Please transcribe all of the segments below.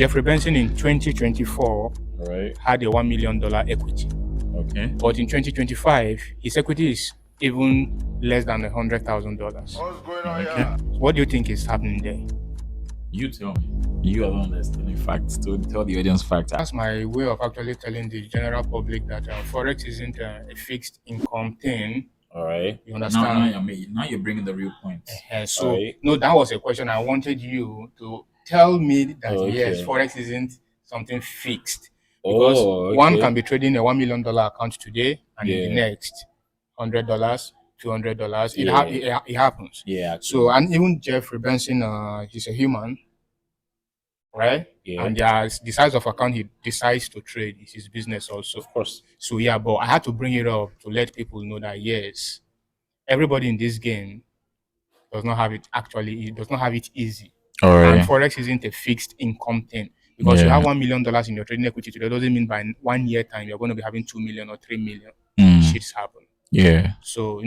Jeffrey Benson in 2024 Right. had a $1 million equity. Okay. But in 2025, his equity is even less than $100,000. What's going on Okay. here? What do you think is happening there? You tell me. You are the one that's telling facts. To tell the audience facts. That's my way of actually telling the general public that Forex isn't a fixed income thing. All right. You understand? Now you're bringing the real points. So, Alright. no, that was a question I wanted you to tell me that Okay. yes, Forex isn't something fixed. Because one can be trading a $1 million account today and in the next $100, $200. It happens. Yeah. So, and even Jeffrey Benson, he's a human, right? Yeah. And the size of account he decides to trade is his business also. Of course. So yeah, but I had to bring it up to let people know that yes, everybody in this game does not have it easy. All right. And Forex isn't a fixed income thing. Because you have $1 million in your trading equity today, doesn't mean by 1 year time you're going to be having 2 million or 3 million. Shits happen. Yeah. So,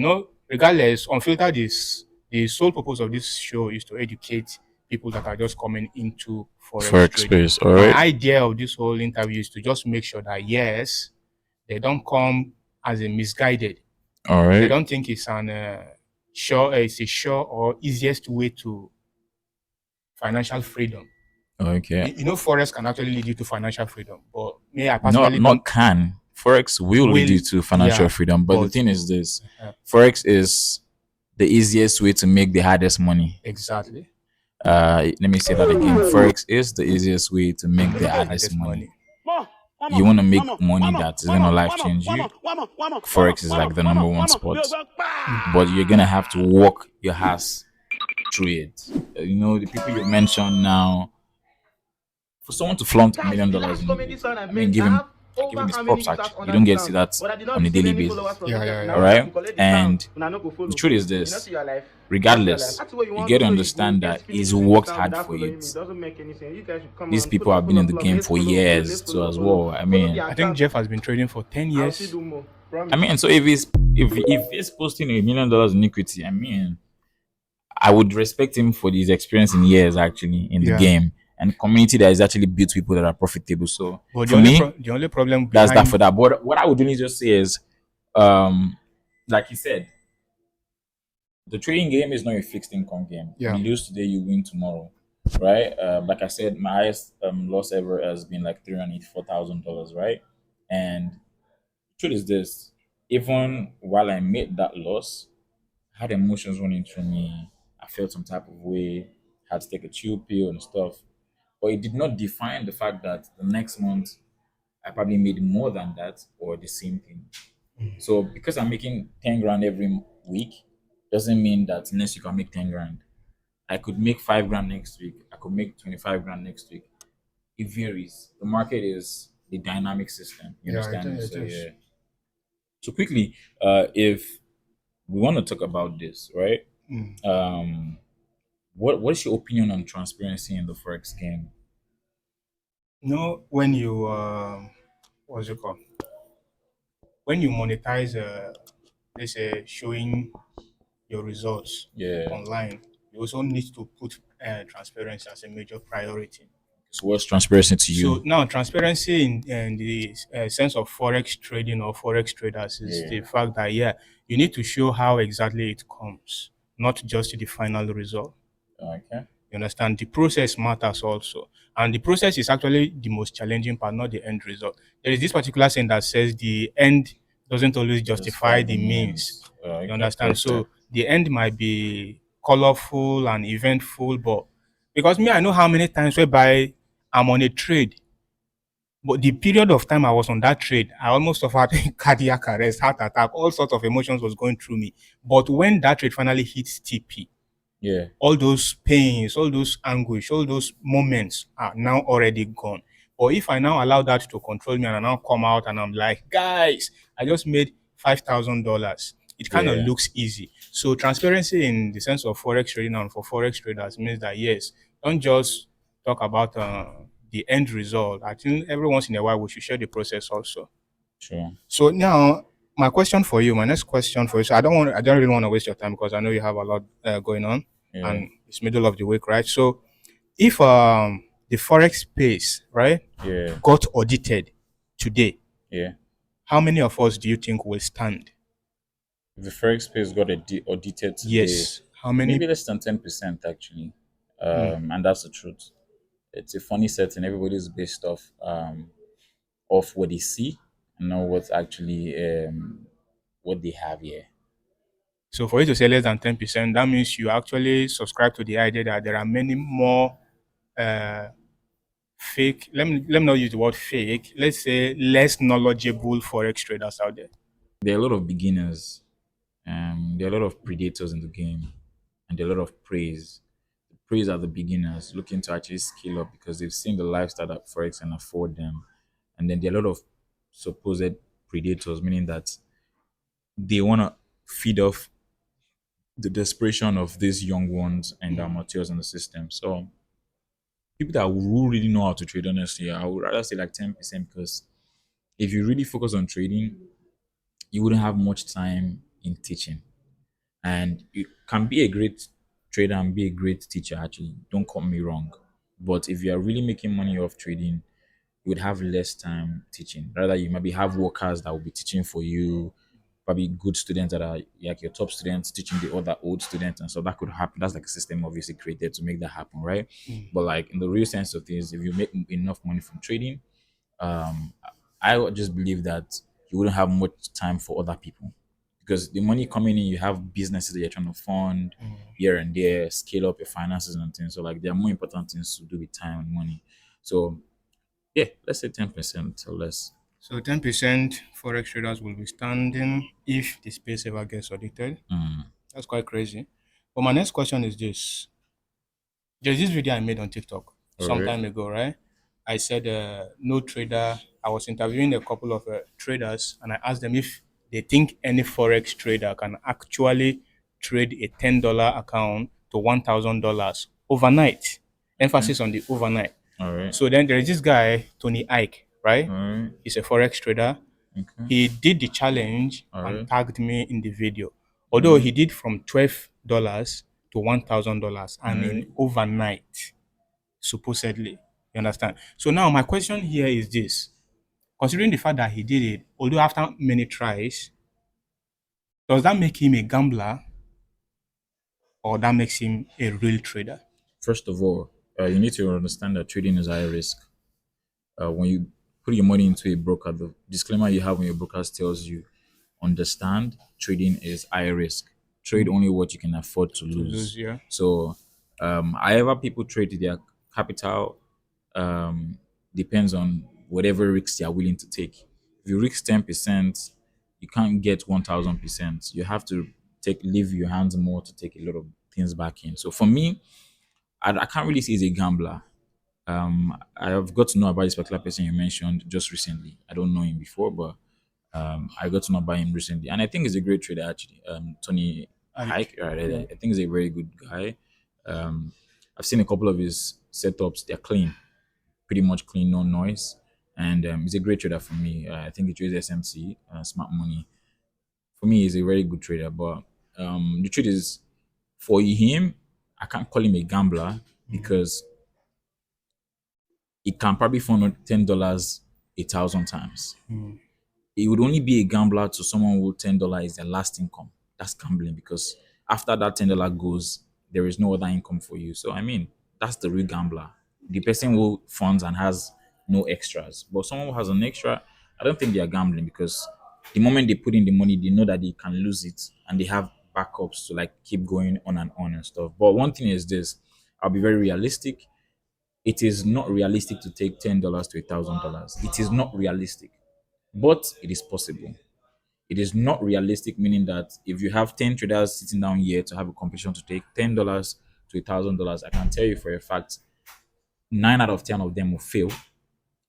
regardless, Unfiltered is the sole purpose of this show is to educate people that are just coming into Forex trading. Space. All right. My idea of this whole interview is to just make sure that yes, they don't come as a misguided. All right. They don't think it's a sure or easiest way to financial freedom. Okay. Forex can actually lead you to financial freedom, but me, I personally not can. Forex will lead you to financial freedom, but the thing is this: Forex is the easiest way to make the hardest money. Exactly. Let me say that again. Forex is the easiest way to make the hardest money. You want to make money that is gonna life change you. Forex is like the number one spot, but you're gonna have to walk your ass through it. The people you mentioned now. For someone to flaunt $1 million, give him his props. Actually, you don't get to see that on a daily basis. Yeah. All right. And the truth is this: regardless, you get to understand that he's worked hard for it. These people have been in the game for years too, as well. I think Jeff has been trading for 10 years. So if he's posting $1 million in equity, I would respect him for his experience in years actually in the game. And community that is actually built people that are profitable. So but for me, the only problem that's that for that. But what I would only just say is, like he said, the trading game is not a fixed income game. Yeah. You lose today, you win tomorrow, right? Like I said, my highest loss ever has been like $384,000, right? And the truth is this: even while I made that loss, I had emotions running through me. I felt some type of way. Had to take a chill pill and stuff. But it did not define the fact that the next month I probably made more than that or the same thing. So because I'm making 10 grand every week, doesn't mean that next week I'll make 10 grand. I could make 5 grand next week. I could make 25 grand next week. It varies. The market is a dynamic system. You understand? So quickly, if we want to talk about this, right? What is your opinion on transparency in the Forex game? When you what's it called? When you monetize, let's say showing your results online, you also need to put transparency as a major priority. So what's transparency to you? So now transparency in the sense of Forex trading or Forex traders is the fact that you need to show how exactly it comes, not just the final result. Okay. You understand? The process matters also. And the process is actually the most challenging part, not the end result. There is this particular saying that says the end doesn't always justify the means. You understand? So the end might be colorful and eventful, but because I know how many times whereby I'm on a trade, but the period of time I was on that trade, I almost suffered cardiac arrest, heart attack, all sorts of emotions was going through me. But when that trade finally hits TP, all those pains, all those anguish, all those moments are now already gone. Or if I now allow that to control me and I now come out and I'm like, guys, I just made $5,000. It kind of looks easy. So transparency in the sense of Forex trading and for Forex traders means that yes, don't just talk about the end result. I think every once in a while we should share the process also. Sure. So now my next question for you. So I don't really want to waste your time because I know you have a lot going on. And it's middle of the week, right? So if the Forex space, right, Yeah. got audited today, Yeah. how many of us do you think will stand? The Forex space got audited today. Yes. How Maybe many? less than 10% actually. And that's the truth. It's a funny setting. Everybody's based off what they see and not what's actually what they have here. So for you to say less than 10%, that means you actually subscribe to the idea that there are many more uh, fake. Let me not use the word fake. Let's say less knowledgeable forex traders out there. There are a lot of beginners. There are a lot of predators in the game, and there are a lot of praise. The praise are the beginners looking to actually scale up because they've seen the lifestyle that Forex can afford them. And then there are a lot of supposed predators, meaning that they want to feed off the desperation of these young ones and amateurs in the system. So people that who really know how to trade, honestly, I would rather say like 10% because if you really focus on trading, you wouldn't have much time in teaching. And you can be a great trader and be a great teacher, actually. Don't quote me wrong. But if you are really making money off trading, you would have less time teaching. Rather, you maybe have workers that will be teaching for you, probably good students that are like your top students teaching the other old students, and so that could happen. That's like a system obviously created to make that happen, right? But like in the real sense of things, if you make enough money from trading, um, I would just believe that you wouldn't have much time for other people because the money coming in, you have businesses that you're trying to fund here and there, scale up your finances and things. So like there are more important things to do with time and money. So yeah, let's say 10% or less. So 10% forex traders will be standing if the space ever gets audited. Mm. That's quite crazy. But my next question is this. There's this video I made on TikTok All some right. time ago, right? I said no trader. I was interviewing a couple of traders, and I asked them if they think any forex trader can actually trade a $10 account to $1,000 overnight. Okay. Emphasis on the overnight. All right. So then there is this guy Tony Ike, right? All right. He's a forex trader. Okay. He did the challenge All and right. tagged me in the video. All Although right. he did from $12 to $1,000 All and right. in overnight, supposedly. You understand? So now my question here is this. Considering the fact that he did it, although after many tries, does that make him a gambler or that makes him a real trader? First of all, you need to understand that trading is high risk. When you put your money into a broker, the disclaimer you have when your broker tells you, understand trading is high risk. Trade only what you can afford to To lose, lose. yeah. So, however people trade their capital depends on whatever risks they are willing to take. If you risk 10%, you can't get 1,000%. You have to leave your hands more to take a lot of things back in. So for me, I can't really say he's a gambler. I have got to know about this particular person you mentioned just recently. I don't know him before, but I got to know about him recently, and I think he's a great trader actually. Tony Hike, Ike. right, Yeah. I think he's a very good guy. Um, I've seen a couple of his setups; they're clean, pretty much clean, no noise, and he's a great trader for me. I think he trades SMC, smart money. For me, he's a very good trader, but the truth is, for him, I can't call him a gambler because he can probably fund $10 1,000 times. It would only be a gambler to someone who $10 is their last income. That's gambling because after that $10 goes, there is no other income for you. So I mean, that's the real gambler. The person who funds and has no extras. But someone who has an extra, I don't think they are gambling because the moment they put in the money, they know that they can lose it and they have backups to like keep going on and stuff. But one thing is this, I'll be very realistic. It is not realistic to take $10 to $1,000. It is not realistic, but it is possible. It is not realistic, meaning that if you have 10 traders sitting down here to have a competition to take $10 to $1,000, I can tell you for a fact, 9 out of 10 of them will fail,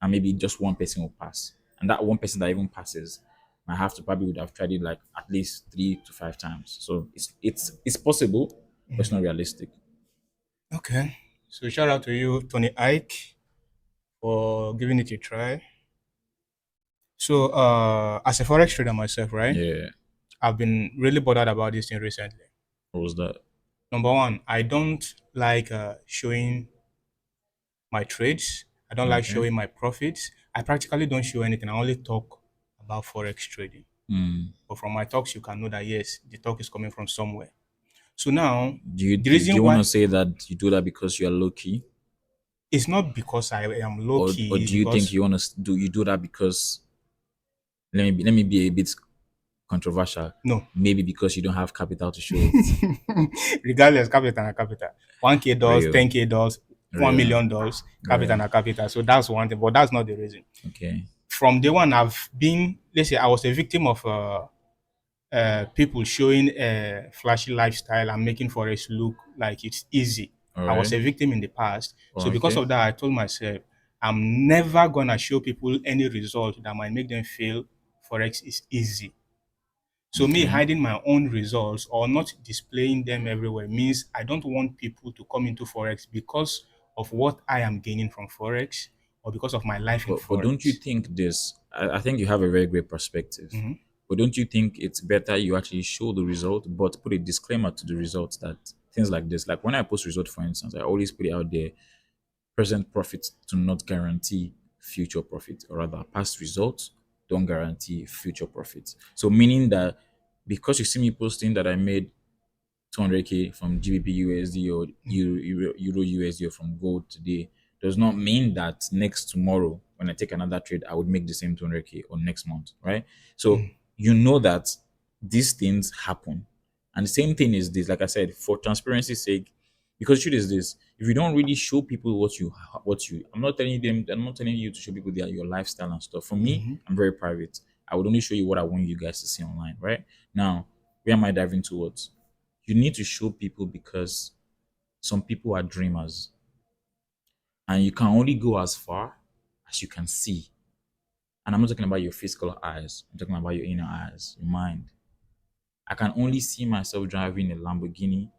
and maybe just one person will pass. And that one person that even passes might have to probably would have tried it like at least 3 to 5 times. So it's possible, but it's not realistic. Okay. So shout out to you, Tony Ike, for giving it a try. So as a forex trader myself, right? Yeah. I've been really bothered about this thing recently. What was that? Number one, I don't like showing my trades. I don't like Okay. showing my profits. I practically don't show anything. I only talk about Forex trading. But from my talks, you can know that yes, the talk is coming from somewhere. So now, the Do reason you want why to say that you do that because you are low key, it's not because I am low or key, it's do you think because you want to do you do that because let me be a bit controversial, no. maybe because you don't have capital to show it? Regardless, capital and capital. 1K dollars, Real, 10K dollars, $1 real, million, capital real. and capital. So that's one thing, but that's not the reason. Okay, From day one, I've been, let's say, I was a victim of people showing a flashy lifestyle and making Forex look like it's easy. all I was right. a victim in the past. So because Okay. of that, I told myself, I'm never going to show people any result that might make them feel Forex is easy. So me Okay. hiding my own results or not displaying them everywhere means I don't want people to come into Forex because of what I am gaining from Forex or because of my life in But don't you Forex. think this? I think you have a very great perspective. Mhm. But don't you think it's better you actually show the result, but put a disclaimer to the results that things like this, like when I post result, for instance, I always put it out there: present profit do not guarantee future profit, or rather, past results don't guarantee future profits. So meaning that because you see me posting that I made 200K from GBP USD or Euro USD or from gold today does not mean that next tomorrow when I take another trade I would make the same 200K or next month, right? So you know that these things happen, and the same thing is this. Like I said, for transparency's sake, because the truth is this: if you don't really show people I'm not telling them, I'm not telling you to show people your lifestyle and stuff. For me, I'm very private. I would only show you what I want you guys to see online, right? Now, where am I diving towards? You need to show people because some people are dreamers, and you can only go as far as you can see. And I'm not talking about your physical eyes, I'm talking about your inner eyes, your mind. I can only see myself driving a Lamborghini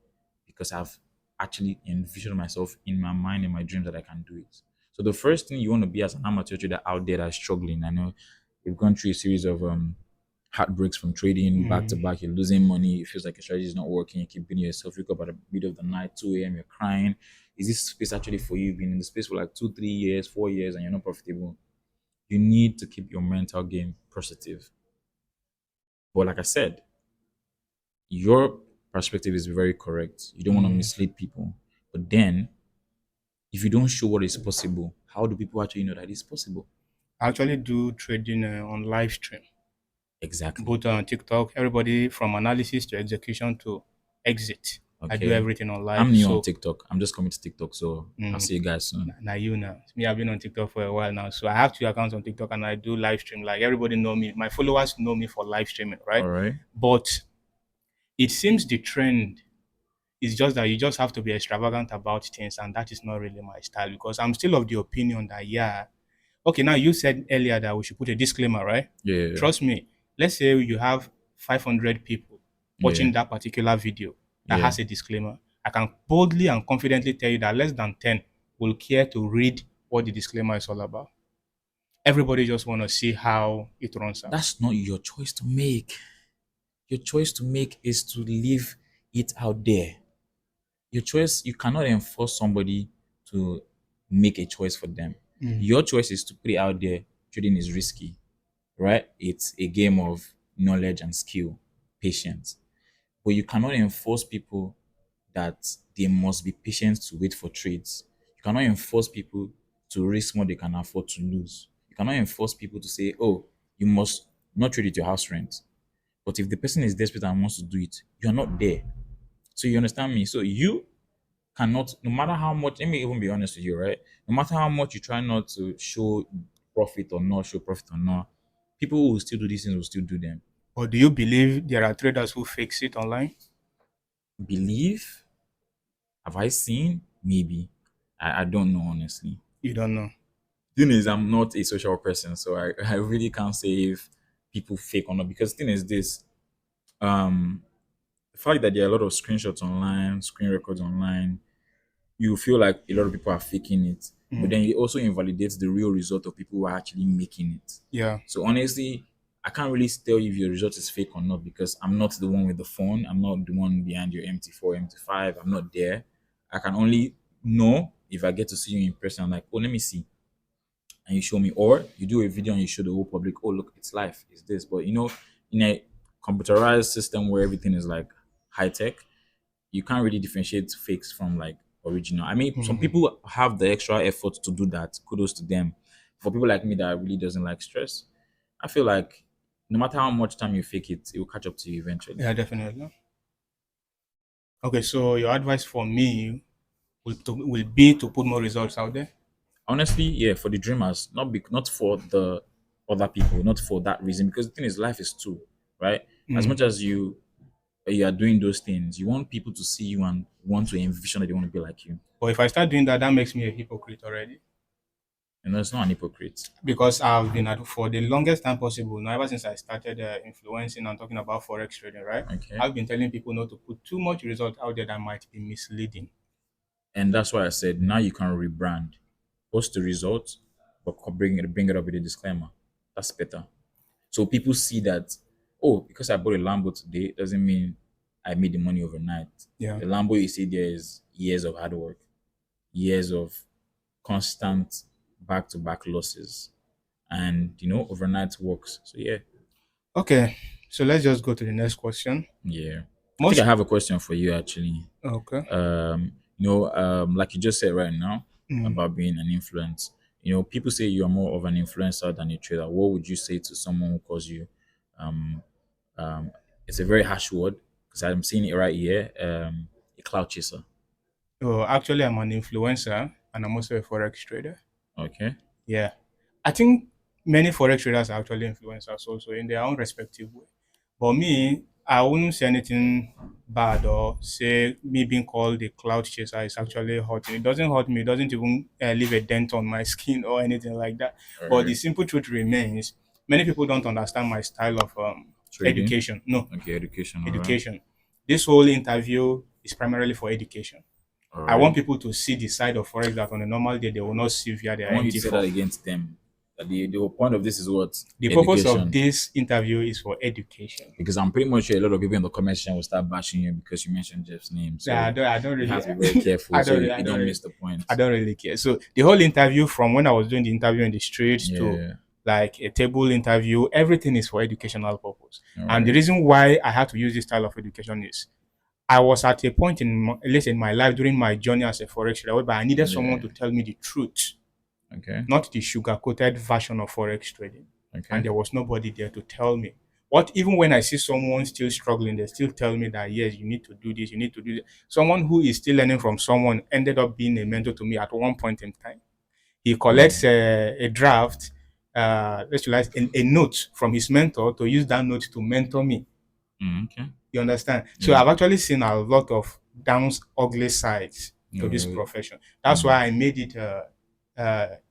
because I've actually envisioned myself in my mind, in my dreams, that I can do it. So the first thing you want to be as an amateur trader out there that's struggling, I know you've gone through a series of heartbreaks from trading back to back. You're losing money. It feels like your strategy is not working. You keep beating yourself. You wake up at the middle of the night, 2 a.m. You're crying. Is this space actually for you? You've been in the space for like 2, 3 years, 4 years, and you're not profitable. You need to keep your mental game positive. But like I said, your perspective is very correct. You don't want to mislead people. But then, if you don't show what is possible, how do people actually know that it's possible? I actually do trading on live stream, Exactly. both on TikTok. Everybody from analysis to execution to exit. I do Okay. everything on live. I'm new on So TikTok. I'm just coming to TikTok, so I'll see you guys soon. now you now. Me, I've been on TikTok for a while now. So I have 2 accounts on TikTok and I do live stream. Like everybody know me. My followers know me for live streaming, right? All right. But it seems the trend is just that you just have to be extravagant about things, and that is not really my style because I'm still of the opinion that yeah, okay, now you said earlier that we should put a disclaimer, right? Yeah. Trust me. Let's say you have 500 people Yeah. watching that particular video that Yeah. has a disclaimer. I can boldly and confidently tell you that less than 10 will care to read what the disclaimer is all about. Everybody just want to see how it runs out. That's not your choice to make. Your choice to make is to leave it out there. Your choice, you cannot enforce somebody to make a choice for them. Your choice is to put it out there. Trading is risky, right? It's a game of knowledge and skill, patience. But you cannot enforce people that they must be patient to wait for trades. You cannot enforce people to risk more they can afford to lose. You cannot enforce people to say, oh, you must not trade with your house rent. But if the person is desperate and wants to do it, you are not there. So you understand me? So you cannot, no matter how much, let me even be honest with you, right? No matter how much you try not to show profit or not, show profit or not, people who will still do these things will still do them. Or do you believe there are traders who fix it online? Believe? Have I seen? Maybe. I don't know, honestly. You don't know. Thing is, I'm not a social person, so I really can't say if people fake or not. Because the thing is this, um, the fact that there are a lot of screenshots online, screen records online, you feel like a lot of people are faking it, but then it also invalidates the real result of people who are actually making it. Yeah. So honestly, I can't really tell if your result is fake or not because I'm not the one with the phone. I'm not the one behind your MT4, MT5. I'm not there. I can only know if I get to see you in person, I'm like, oh, let me see, and you show me, or you do a video and you show the whole public, oh look, it's life, it's this. But in a computerized system where everything is like high tech, you can't really differentiate fakes from like original. I mean, some people have the extra effort to do that. Kudos to them. For people like me that really doesn't like stress, I feel like no matter how much time you fake it, it will catch up to you eventually. Yeah, definitely. Okay, so your advice for me will be to put more results out there. Honestly, yeah, for the dreamers, not for the other people, not for that reason. Because the thing is, life is two, right? As much as you are doing those things, you want people to see you and want to envision that they want to be like you. But if I start doing that, that makes me a hypocrite already. It's not an hypocrite. Because I've been at for the longest time possible now, ever since I started influencing and talking about forex trading, right? Okay. I've been telling people not to put too much result out there that might be misleading. And that's why I said now you can rebrand, post the results, but bring it up with a disclaimer. That's better. So people see that, oh, because I bought a Lambo today doesn't mean I made the money overnight. Yeah. The Lambo you see there is years of hard work, years of constant back-to-back losses, and overnight works. So yeah. Okay, so let's just go to the next question. Yeah. I think I have a question for you actually. Okay. Like you just said right now about being an influence. People say you are more of an influencer than a trader. What would you say to someone who calls you um it's a very harsh word because I'm seeing it right here, a cloud chaser. So actually, I'm an influencer and I'm also a forex trader. Okay. Yeah, I think many forex traders are actually influencers also in their own respective way. But me, I wouldn't say anything bad or say me being called a cloud chaser is actually hurting. It doesn't hurt me. It doesn't even leave a dent on my skin or anything like that. All But right. the simple truth remains, many people don't understand my style of Trading? education. No, Okay, education. All right. education. This whole interview is primarily for education. All I want right. people to see the side of forex that on a normal day they will not see via their I want you to MT say that against them. That the whole point of this is what? The purpose Education. of this interview is for education. Because I'm pretty much sure a lot of people in the comment section will start bashing you because you mentioned Jeff's name. So Yeah, I don't really you have to be very careful so you don't really, miss the point. I don't really care. So the whole interview, from when I was doing the interview in the streets to Yeah. like a table interview, everything is for educational purpose. All And the right. reason why I had to use this style of education is I was at a point at least in my life during my journey as a forex trader, whereby I needed someone to tell me the truth, Okay. not the sugar-coated version of forex trading. Okay. And there was nobody there to tell me. What even when I see someone still struggling, they still tell me that yes, you need to do this, you need to do that. Someone who is still learning from someone ended up being a mentor to me at one point in time. He collects a draft, a note from his mentor to use that note to mentor me. Okay. You understand? So I've actually seen a lot of downs, ugly sides to this profession. That's why I made it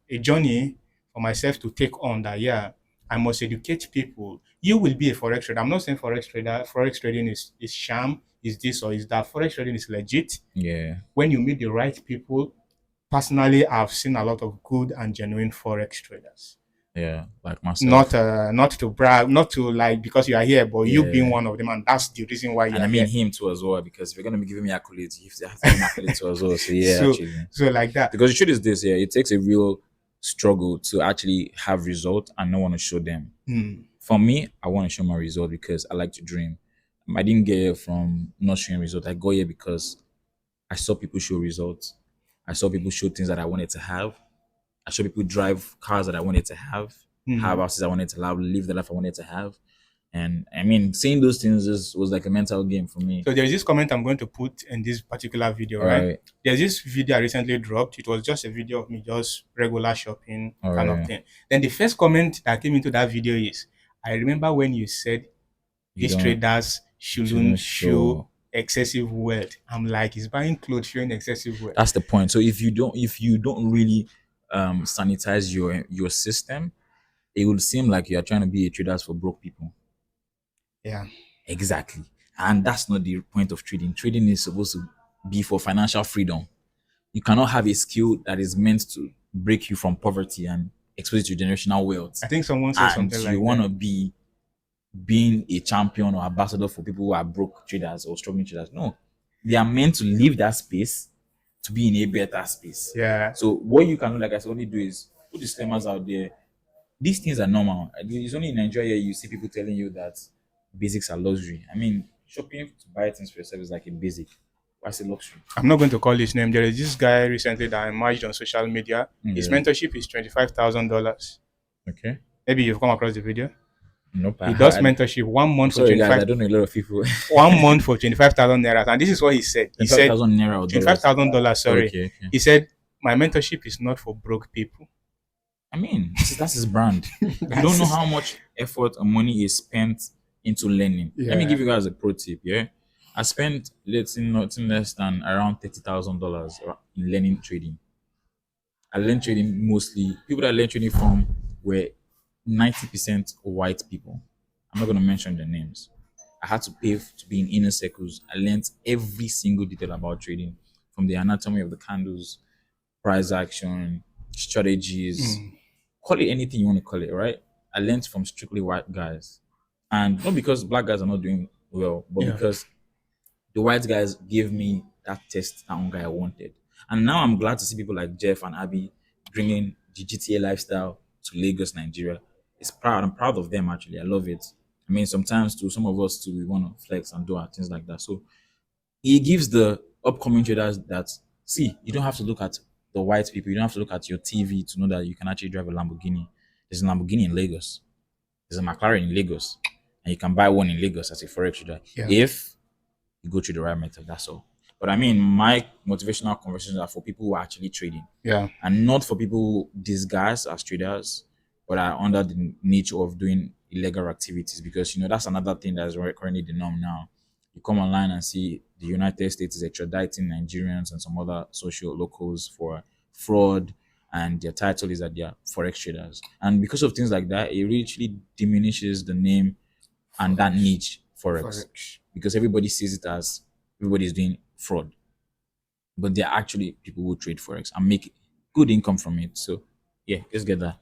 a journey for myself to take on that. Yeah, I must educate people. You will be a forex trader. I'm not saying forex trading is sham, is this or is that. Forex trading is legit. Yeah. When you meet the right people. Personally, I've seen a lot of good and genuine forex traders. Yeah, like myself. Not to brag, not to like because you are here, but you being Yeah. one of them, and that's the reason why you And are I mean here. him too as well, because if you're gonna be giving me accolades, you have to give me accolades too as well. So yeah, So, actually. so like that. Because the truth is this, yeah, it takes a real struggle to actually have results and not want to show them. For me, I want to show my result because I like to dream. I didn't get here from not showing results. I got here because I saw people show results. I saw people show things that I wanted to have. I saw people drive cars that I wanted to have houses I wanted to have, live the life I wanted to have. And I mean, saying those things was like a mental game for me. So there's this comment I'm going to put in this particular video, right? There's this video I recently dropped. It was just a video of me just regular shopping kind of thing. Then the first comment that came into that video is, I remember when you said these traders shouldn't show excessive wealth. I'm like, he's buying clothes showing excessive wealth. That's the point. So if you don't really sanitize your system, it will seem like you're trying to be a trader for broke people. Yeah. Exactly. And that's not the point of trading. Trading is supposed to be for financial freedom. You cannot have a skill that is meant to break you from poverty and expose you to generational wealth. I think someone said something like that. You want to be being a champion or ambassador for people who are broke traders or struggling traders. No. They are meant to leave that space to be in a better space. Yeah. So what you can, like I said, only do is put disclaimers out there. These things are normal. It's only in Nigeria you see people telling you that basics are luxury. I mean, shopping to buy things for yourself is like a basic. Why say luxury? I'm not going to call his name. There is this guy recently that emerged on social media. His Yeah. mentorship is $25,000. Okay. Maybe you've come across the video. Nope. He does mentorship 1 month for sorry, guys. 25. I don't know a lot of people. 1 month for 25,000 naira, and this is what he said. He said naira or $25,000. Sorry. Okay. He said my mentorship is not for broke people. I mean, that's his brand. You don't know how much effort and money is spent into learning. Let me Yeah. give you guys a pro tip. Yeah, I spent nothing less than around $30,000 in learning trading. I learned trading mostly. People that I learned trading from were 90% white people. I'm not going to mention their names. I had to pay to be in inner circles. I learned every single detail about trading, from the anatomy of the candles, price action, strategies, call it anything you want to call it, right? I learned from strictly white guys. And not because black guys are not doing well, but Yeah. because the white guys gave me that test that one guy I wanted. And now I'm glad to see people like Jeff and Abby bringing the GTA lifestyle to Lagos, Nigeria. It's proud. I'm proud of them, actually. I love it. I mean, sometimes to some of us too, we want to flex and do our things like that. So he gives the upcoming traders that, see, you don't have to look at the white people. You don't have to look at your TV to know that you can actually drive a Lamborghini. There's a Lamborghini in Lagos. There's a McLaren in Lagos. And you can buy one in Lagos as a Forex trader. Yeah. If you go through the right method, that's all. But I mean, my motivational conversations are for people who are actually trading. Yeah. And not for people who disguise as traders, but are under the nature of doing illegal activities. Because, that's another thing that's currently the norm now. You come online and see the United States is extraditing Nigerians and some other social locals for fraud, and their title is that they are Forex traders. And because of things like that, it really diminishes the name and that niche Forex. Because everybody sees it as everybody is doing fraud. But they're actually people who trade Forex and make good income from it. So, yeah, let's get that.